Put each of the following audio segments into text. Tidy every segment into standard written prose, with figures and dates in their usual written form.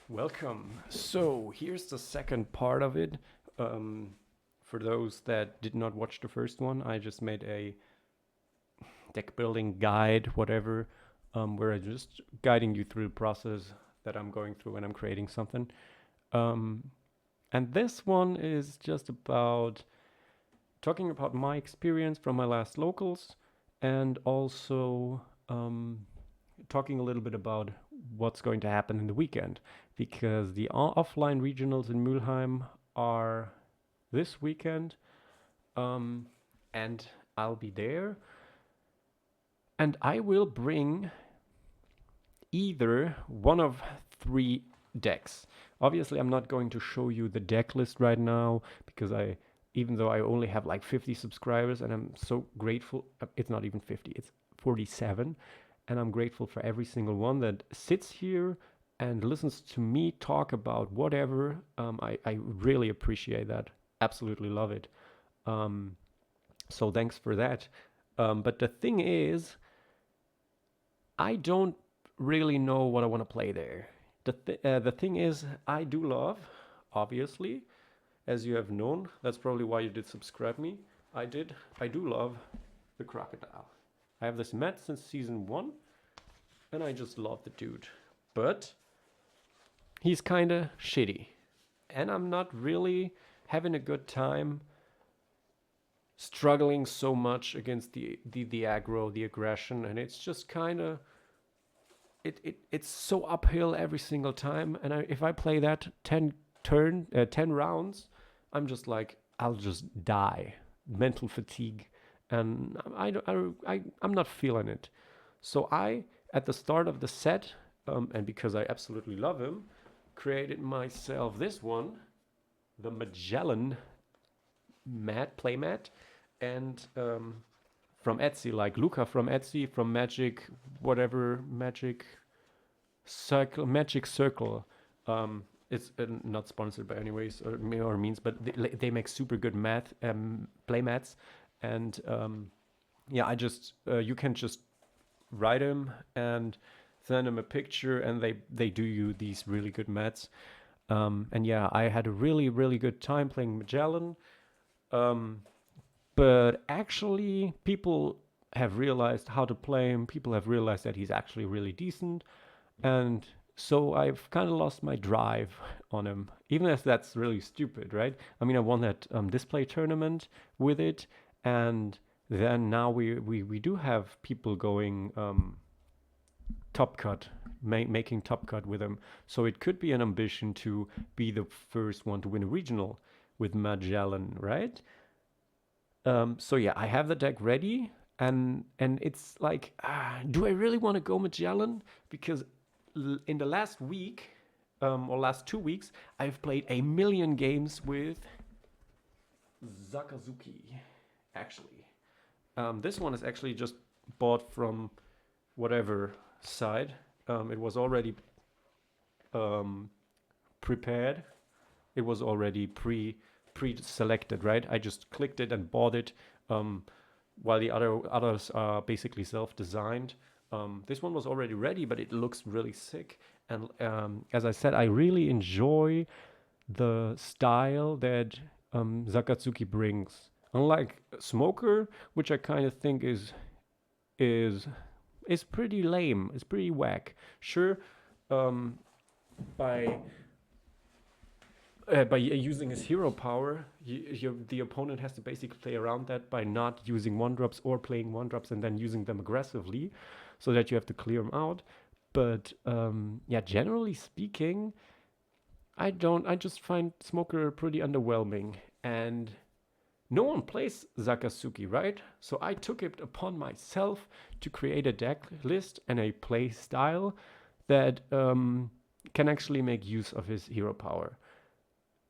Welcome. So here's the second part of it. For those that did not watch the first one, I just made a deck building guide, whatever, where I'm just guiding you through the process that I'm going through when I'm creating something. Um, and this one is just about talking about my experience from my last locals and also talking a little bit about what's going to happen in the weekend because the offline regionals in Mülheim are this weekend, and I'll be there. And I will bring either one of three decks. Obviously, I'm not going to show you the deck list right now because even though I only have like 50 subscribers and I'm so grateful, it's not even 50, it's 47. And I'm grateful for every single one that sits here and listens to me talk about whatever. I really appreciate that. Absolutely love it. Um, so thanks for that. But the thing is, I don't really know what I want to play there. The thing is, I do love, obviously, as you have known. That's probably why you did subscribe me. I did. I do love the crocodile. I have this mat since season 1, and I just love the dude. But he's kind of shitty, and I'm not really having a good time struggling so much against the aggro, the aggression, and it's just kind of it's so uphill every single time. And if I play that 10 rounds, I'm just like I'll just die, mental fatigue, and I'm not feeling it. So I at the start of the set, and because I absolutely love him, created myself this one, the Magellan playmat, and from Etsy, like Luca from Etsy, from Magic, whatever Magic Circle. It's not sponsored by anyways or means, but they make super good play mats, and yeah, I just you can just write them and send them a picture, and they do you these really good mats. And yeah, I had a really good time playing Magellan. Um, but actually, people have realized how to play him. People have realized that he's actually really decent, and so I've kind of lost my drive on him. Even if that's really stupid, right? I mean, I won that display tournament with it, and then now we do have people going top cut, making top cut with him. So it could be an ambition to be the first one to win a regional with Magellan, right? So yeah, I have the deck ready, and it's like, do I really want to go Magellan? Because in the last week, or last 2 weeks, I've played a million games with Sakazuki. Actually, this one is actually just bought from whatever side. It was already um, prepared. It was already pre-selected, right? I just clicked it and bought it, while the others are basically self-designed. This one was already ready, but it looks really sick. And as I said, I really enjoy the style that Sakatsuki brings. Unlike Smoker, which I kind of think is is pretty lame. It's pretty whack. Sure, um, by by using his hero power, the opponent has to basically play around that by not using one drops or playing one drops and then using them aggressively, so that you have to clear them out. But yeah, generally speaking, I don't. I just find Smoker pretty underwhelming, and no one plays Zakasuki, right? So I took it upon myself to create a deck list and a play style that can actually make use of his hero power.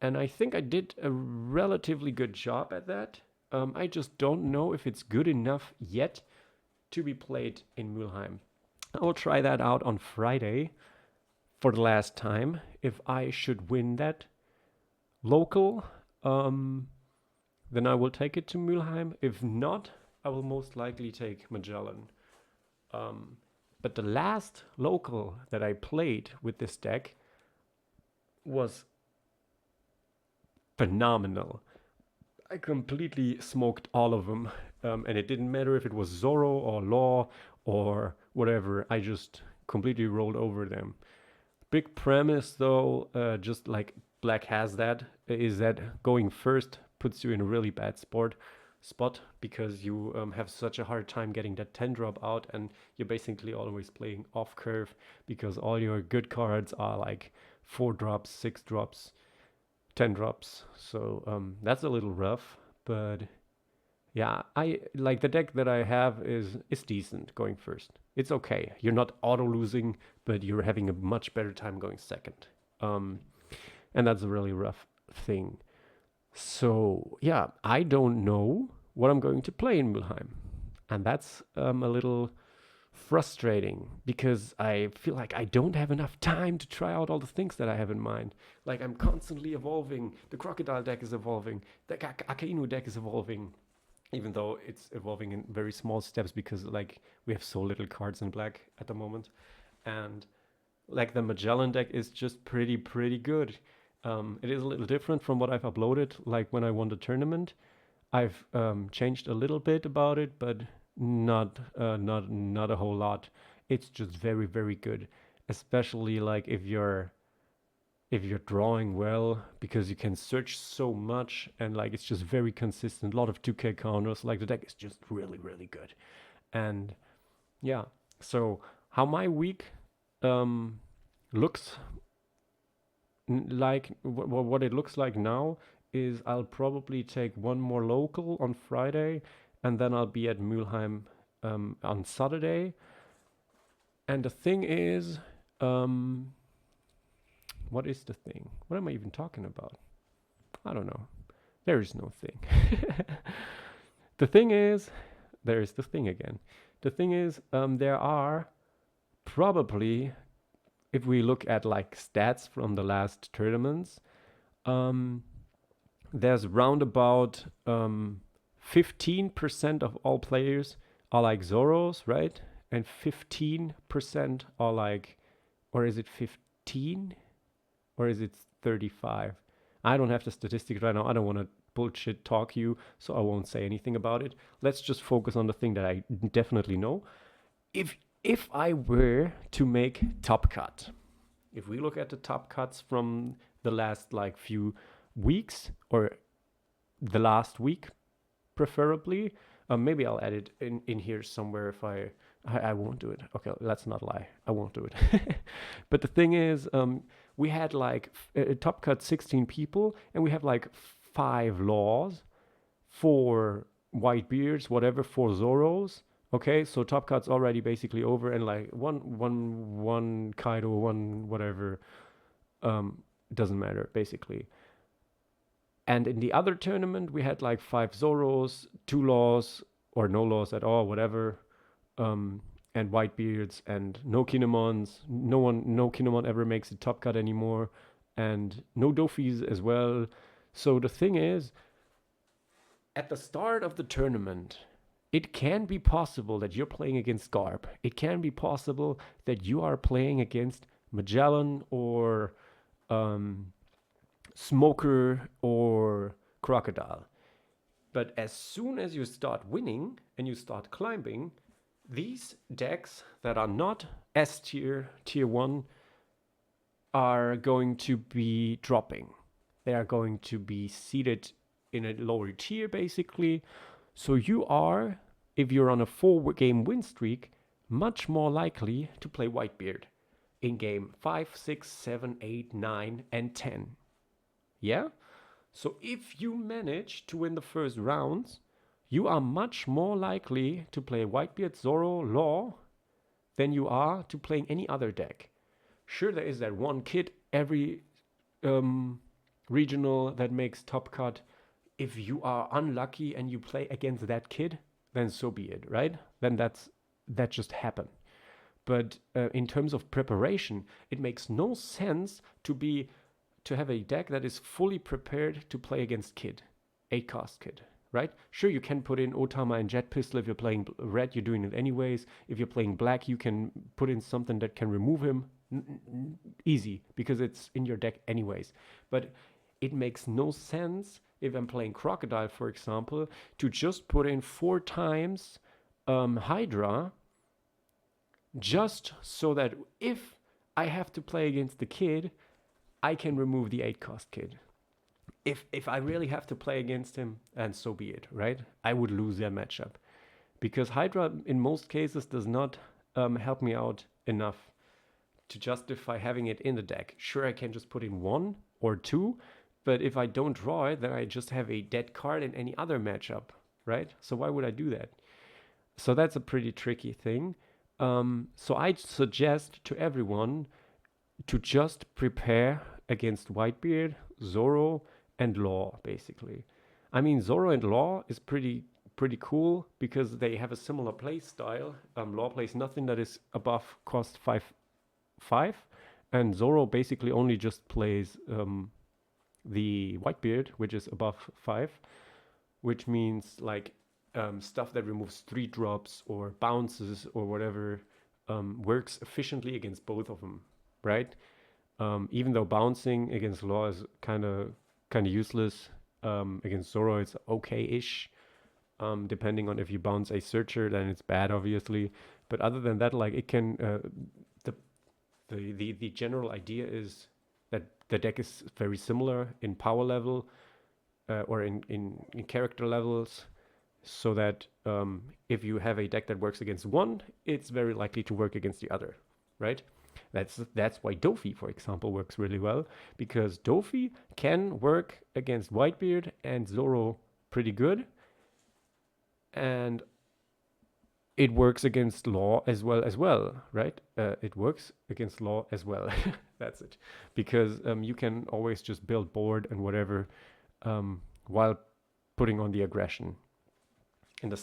And I think I did a relatively good job at that. I just don't know if it's good enough yet to be played in Mülheim. I will try that out on Friday for the last time. If I should win that local, then I will take it to Mülheim. If not, I will most likely take Magellan. But the last local that I played with this deck, was phenomenal. I completely smoked all of them, and it didn't matter if it was Zoro or Law or whatever. I just completely rolled over them. Big premise, though, just like Black has that, is that going first puts you in a really bad spot because you have such a hard time getting that 10 drop out, and you're basically always playing off curve because all your good cards are like 4 drops, 6 drops, 10 drops. So that's a little rough, but yeah, I like the deck that I have is decent going first. It's okay. You're not auto losing, but you're having a much better time going second. Um, and that's a really rough thing. So yeah, I don't know what I'm going to play in Mulheim, and that's a little frustrating because I feel like I don't have enough time to try out all the things that I have in mind. Like I'm constantly evolving. The Crocodile deck is evolving. The Akainu deck is evolving, even though it's evolving in very small steps because like we have so little cards in black at the moment. And like the Magellan deck is just pretty good. It is a little different from what I've uploaded. Like when I won the tournament, I've changed a little bit about it, but not a whole lot. It's just very good, especially like if you're drawing well because you can search so much and like it's just very consistent. A lot of 2K counters. Like the deck is just really good, and yeah. So how my week looks like what it looks like now is I'll probably take one more local on Friday, and then I'll be at Mülheim on Saturday. And the thing is, what is the thing? What am I even talking about? I don't know. There is no thing. The thing is, there is the thing again. The thing is, there are probably, if we look at like stats from the last tournaments, there's round about 15% of all players are like Zoros, right? And 15% are like, or is it 15? Or is it 35? I don't have the statistics right now. I don't want to bullshit talk you, so I won't say anything about it. Let's just focus on the thing that I definitely know. If I were to make top cut, if we look at the top cuts from the last like few weeks or the last week, preferably, maybe I'll add it in here somewhere if I won't do it. Okay, let's not lie. I won't do it. But the thing is, we had like top cut 16 people, and we have like 5 laws, 4 Whitebeards, whatever, 4 Zoros. Okay, so top cut's already basically over, and like one Kaido, one whatever, doesn't matter basically. And in the other tournament, we had like 5 Zoros, 2 laws, or no laws at all, whatever, and Whitebeards, and no Kinemons. No Kinemon ever makes a top cut anymore, and no Dofis as well. So the thing is, at the start of the tournament, it can be possible that you're playing against Garb. It can be possible that you are playing against Magellan or Smoker or Crocodile. But as soon as you start winning and you start climbing, these decks that are not S tier, tier 1, are going to be dropping. They are going to be seated in a lower tier, basically. So you are, if you're on a 4-game win streak, much more likely to play Whitebeard in game 5, 6, 7, 8, 9, and 10. Yeah? So if you manage to win the first rounds, you are much more likely to play Whitebeard, Zoro, Law than you are to playing any other deck. Sure, there is that one kid every regional that makes top cut. If you are unlucky and you play against that kid, then so be it, right? Then that just happened. But in terms of preparation, it makes no sense to have a deck that is fully prepared to play against Kid, 8-cost Kid, right? Sure, you can put in Otama and Jet Pistol. If you're playing red, you're doing it anyways. If you're playing black, you can put in something that can remove him. Easy, because it's in your deck anyways. But it makes no sense if I'm playing Crocodile, for example, to just put in 4 times Hydra, just so that if I have to play against the kid, I can remove the 8 cost kid. If I really have to play against him, and so be it, right? I would lose that matchup, because Hydra in most cases does not help me out enough to justify having it in the deck. Sure, I can just put in 1 or 2, but if I don't draw it, then I just have a dead card in any other matchup, right? So why would I do that? So that's a pretty tricky thing. So I suggest to everyone to just prepare against Whitebeard, Zoro, and Law, basically. I mean, Zoro and Law is pretty cool because they have a similar play style. Law plays nothing that is above cost 5, and Zoro basically only just plays the Whitebeard, which is above 5, which means like stuff that removes 3 drops or bounces or whatever works efficiently against both of them, right? Even though bouncing against Law is kind of useless, against Zoro it's okay-ish. Depending on if you bounce a searcher, then it's bad, obviously. But other than that, like it can, the general idea is that the deck is very similar in power level, or in character levels, so that if you have a deck that works against one, it's very likely to work against the other, right? That's why Dofi, for example, works really well, because Dofi can work against Whitebeard and Zoro pretty good, and it works against Law as well, right? It works against Law as well. That's it, because you can always just build board and whatever while putting on the aggression at the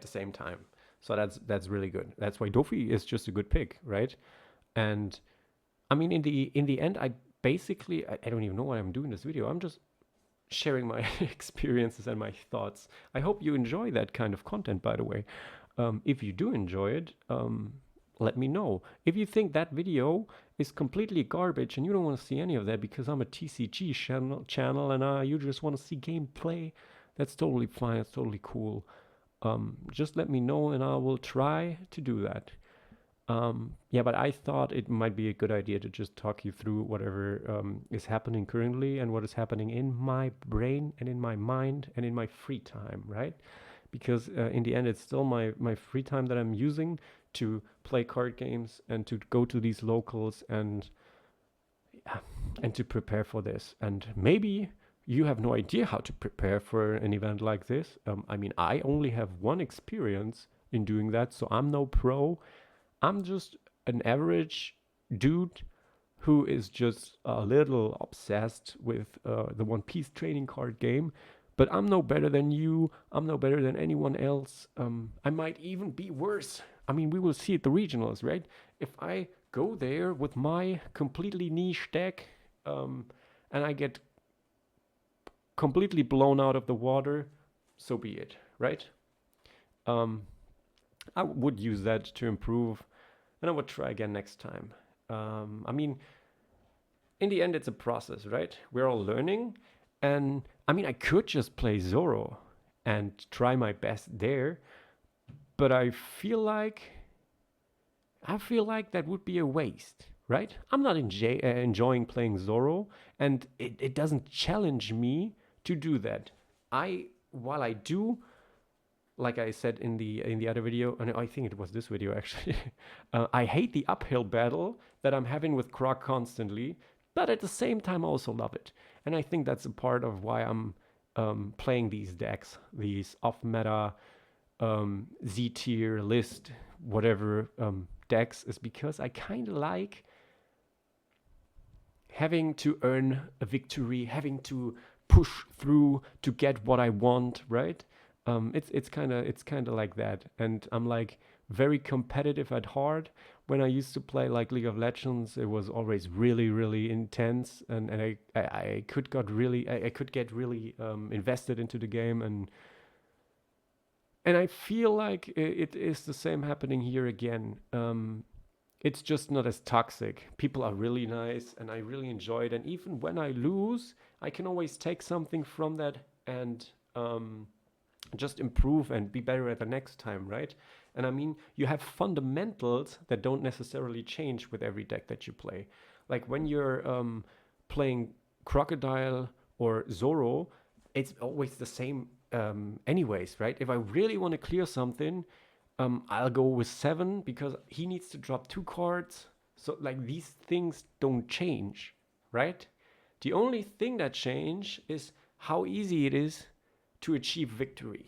same time. So that's really good. That's why Dofi is just a good pick, right? And I mean, in the end, I basically I don't even know why I'm doing this video. I'm just sharing my experiences and my thoughts. I hope you enjoy that kind of content, by the way. If you do enjoy it, let me know. If you think that video is completely garbage and you don't want to see any of that because I'm a TCG channel and you just want to see gameplay, that's totally fine. It's totally cool. Just let me know and I will try to do that. Yeah, but I thought it might be a good idea to just talk you through whatever is happening currently and what is happening in my brain and in my mind and in my free time, right? Because in the end, it's still my free time that I'm using to play card games and to go to these locals and to prepare for this. And maybe you have no idea how to prepare for an event like this. I mean, I only have one experience in doing that, so I'm no pro. I'm just an average dude who is just a little obsessed with the One Piece trading card game. But I'm no better than you. I'm no better than anyone else. I might even be worse. I mean, we will see at the regionals, right? If I go there with my completely niche deck and I get completely blown out of the water, so be it, right? I would use that to improve, and I would try again next time. I mean, in the end, it's a process, right? We're all learning, and I mean, I could just play Zoro and try my best there, but I feel like that would be a waste, right? I'm not enjoying playing Zoro, and it doesn't challenge me to do that. While I do, like I said in the other video, and I think it was this video actually, I hate the uphill battle that I'm having with Croc constantly, but at the same time I also love it. And I think that's a part of why I'm playing these decks, these off-meta Z-tier list, whatever decks, is because I kind of like having to earn a victory, having to push through to get what I want, right? It's kind of like that, and I'm like very competitive at heart. When I used to play like League of Legends, it was always really intense, and I could get really invested into the game, and I feel like it is the same happening here again. it's just not as toxic. People are really nice and I really enjoy it. And even when I lose, I can always take something from that and just improve and be better at the next time, right? And I mean, you have fundamentals that don't necessarily change with every deck that you play. Like when you're playing Crocodile or Zoro, it's always the same anyways, right? If I really want to clear something, I'll go with 7 because he needs to drop 2 cards. So like these things don't change, right? The only thing that change is how easy it is to achieve victory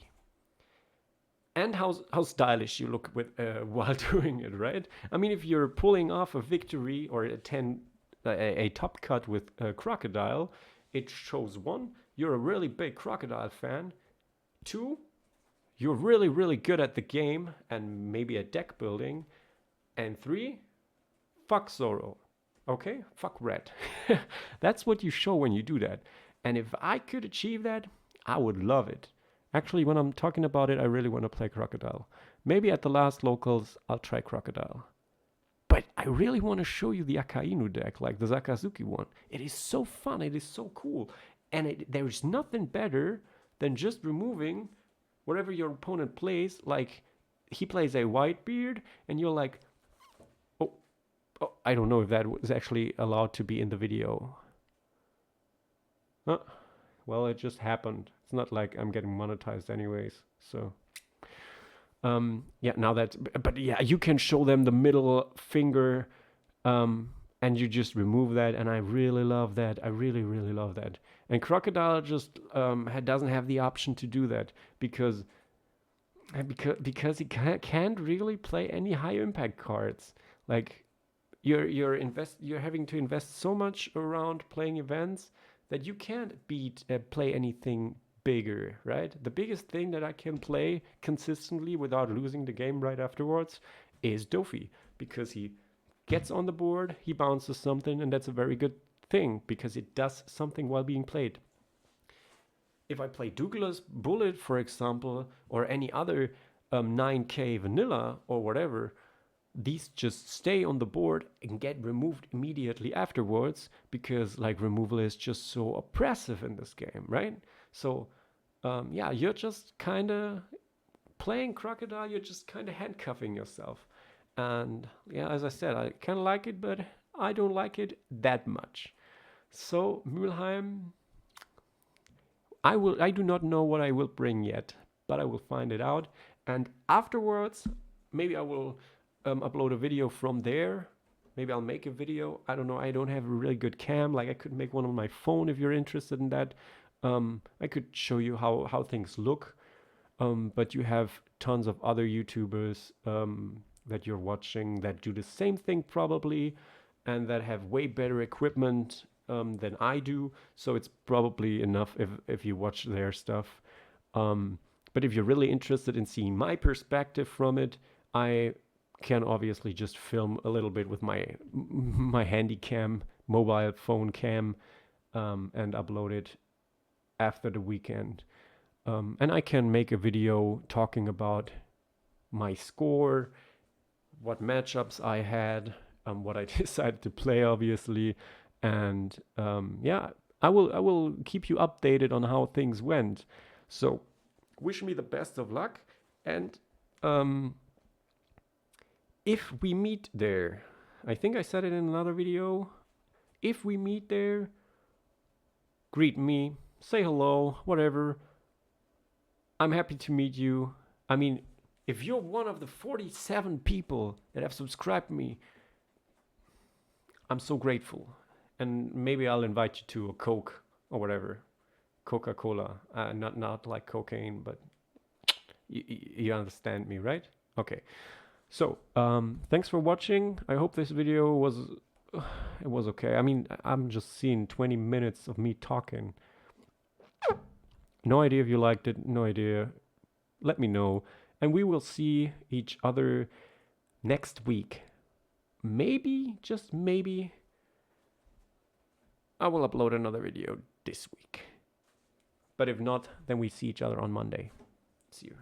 and how stylish you look with while doing it, right? I mean, if you're pulling off a victory or a top cut with a Crocodile, it shows 1, you're a really big Crocodile fan. 2, you're really, really good at the game and maybe at deck building. And 3, fuck Zoro. Okay? Fuck Red. That's what you show when you do that. And if I could achieve that, I would love it. Actually, when I'm talking about it, I really want to play Crocodile. Maybe at the last locals, I'll try Crocodile. But I really want to show you the Akainu deck, like the Sakazuki one. It is so fun. It is so cool. And there is nothing better than just removing whatever your opponent plays. Like, he plays a Whitebeard, and you're like, oh, I don't know if that was actually allowed to be in the video. Huh? Well, it just happened. It's not like I'm getting monetized anyways. So, yeah, now that, but yeah, you can show them the middle finger, and you just remove that. And I really love that. I really, really love that. And Crocodile just doesn't have the option to do that because he can't really play any high impact cards. Like you're having to invest so much around playing events that you can't play anything bigger, right? The biggest thing that I can play consistently without losing the game right afterwards is Dofi, because he gets on the board, he bounces something, and that's a very good thing because it does something while being played. If I play Douglas Bullet, for example, or any other 9K vanilla or whatever, these just stay on the board and get removed immediately afterwards because like removal is just so oppressive in this game, right? So yeah, you're just kind of playing Crocodile, you're just kind of handcuffing yourself. And yeah, as I said, I kind of like it, but I don't like it that much. So Mülheim, I do not know what I will bring yet, but I will find it out. And afterwards, maybe I will upload a video from there. Maybe I'll make a video. I don't know. I don't have a really good cam. Like I could make one on my phone if you're interested in that. I could show you how things look. But you have tons of other YouTubers that you're watching that do the same thing probably, and that have way better equipment than I do. So it's probably enough if you watch their stuff. But if you're really interested in seeing my perspective from it, I can obviously just film a little bit with my handy cam, mobile phone cam, and upload it after the weekend. And I can make a video talking about my score, what matchups I had, what I decided to play, obviously, and yeah, I will keep you updated on how things went. So, wish me the best of luck, and if we meet there, I think I said it in another video. If we meet there, greet me, say hello, whatever. I'm happy to meet you. I mean, if you're one of the 47 people that have subscribed me, I'm so grateful. And maybe I'll invite you to a Coke or whatever. Coca-Cola. Not like cocaine, but you understand me, right? Okay. So, thanks for watching. I hope this video was okay. I mean, I'm just seeing 20 minutes of me talking. No idea if you liked it, no idea. Let me know. And we will see each other next week. Maybe, just maybe, I will upload another video this week. But if not, then we see each other on Monday. See you.